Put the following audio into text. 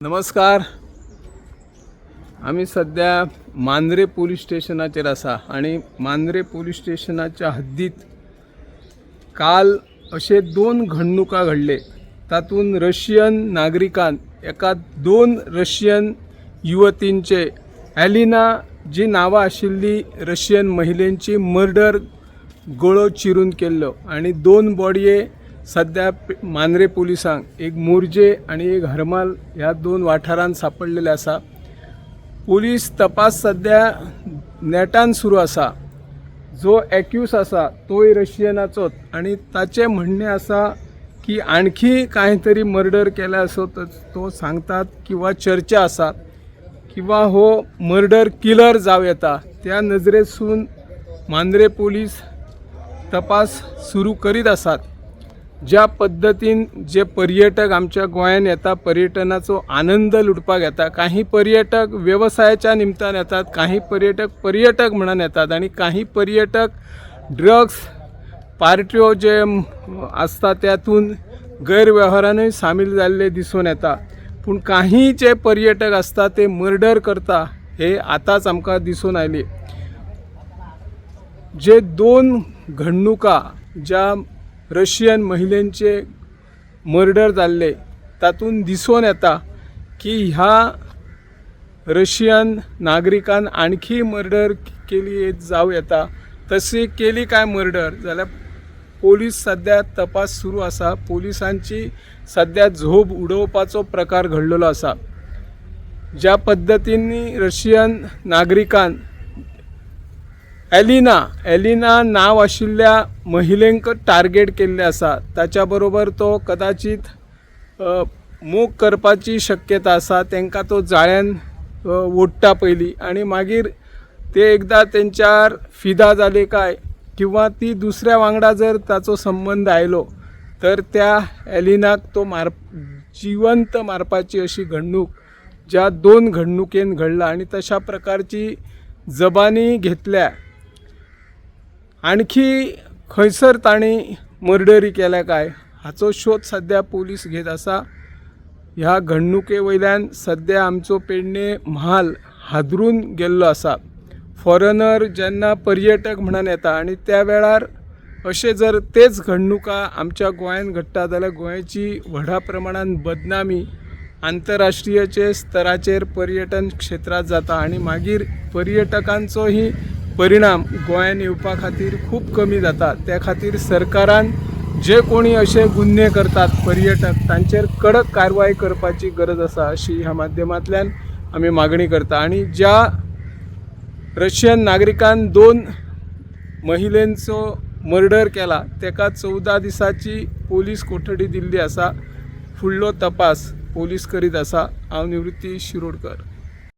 नमस्कार. आम्ही सध्या मांद्रे पोलीस स्टेशनाचेर आसा आणि मांद्रे पोलीस स्टेशनाच्या हद्दीत काल असे दोन घडणुका घडले. तातून रशियन नागरिकान एका दोन रशियन युवतींचे एलिना जी नांवां आशिल्ली रशियन महिलेची मर्डर गळो चिरून केल्लो आणि दोन बॉडये सध्या मांद्रे पोलिसांक एक मोर्जे आणि एक हरमाल ह्या दोन वाठारांत सापडलेले आसा. पोलीस तपास सध्या नेटान सुरू आसा. जो एक्यूज आसा तोय रशियनाचोच आणि ताचे म्हणणे आसा की आणखी काहीतरी मर्डर केला असो तो सांगतात किंवा चर्चा आसात किंवा हो मर्डर किलर जाव येता. त्या नजरेसून मांद्रे पोलीस तपास सुरू करीत आसात. ज्या पद्धतीन जे पर्यटक आमच्या गोंयांत येता, पर्यटनाचो आनंद लुटपाक येता, काही पर्यटक व्यवसायाच्या निमतान येतात, काही पर्यटक म्हणून येतात आणि काही पर्यटक ड्रग्स पार्ट्यो जे आसता त्यातून गैरव्यवहारानूय सामील जाल्ले दिसून येता. पूण काही जे पर्यटक आसता ते मर्डर करता हे आतांच आमकां दिसून आयली. जे दोन घडणुका ज्या रशियन महिलेचे मर्डर जाल्ले तातून दिसून येता की ह्या रशियन नागरिकान आणखी मर्डर केली जावं येता. तशी केली काय मर्डर जाल्यार पोलीस सध्या तपास सुरू आसा. पोलिसांची सध्या झोप उडोवपाचो प्रकार घडलेलो आसा. ज्या पद्धतींनी रशियन नागरिकान एलिना नाव आशिल्ल्या महिलेंक टार्गेट केल्ले आसा. ताच्या बरोबर तो कदाचित मोग करपाची शक्यता आसा. तांकां तो जाळ्यान ओडटा पयलीं आणि मागीर ते एकदा तेंच्यार फिदा जाले काय किंवा ती दुसऱ्या वांगडा जर ताचो संबंध आयलो तर त्या एलिनाक तो जिवंत मारपाची अशी घडणूक ज्या दोन घडणुकेन घडला आणि तशा प्रकारची जबानी घेतल्या. आणखी खंयसर ताणी मर्डरी केल्या काय हाचो शोध सध्या पोलीस घेत आसा. ह्या घडणुके वयल्यान सध्या आमचो पेडणे म्हाल हादरून गेल्लो आसा. फॉरेनर जेन्ना पर्यटक म्हणून येता आणि त्या वेळार अशे जर तेच घडणुका आमच्या गोंयांत घडटा जाल्यार गोंयची व्हडा प्रमाणात बदनामी आंतरराष्ट्रीयचे स्तराचेर पर्यटन क्षेत्रात जाता आणि मागीर पर्यटकांचोही परिणाम गोंयांत येवपा खातीर खूप कमी जाता. त्या खातीर सरकारान जे कोणी असे गुन्हे करतात पर्यटक तांचेर कडक कारवाई करपाची गरज आसा अशी ह्या माध्यमांतल्यान आमी मागणी करता. आणि ज्या रशियन नागरिकान दोन महिलेंचो मर्डर केला ताका 14 दिसाची पोलीस कोठडी दिल्ली आसा. फुडलो तपास पोलीस करीत आसा. हांव निवृत्ती शिरोडकर.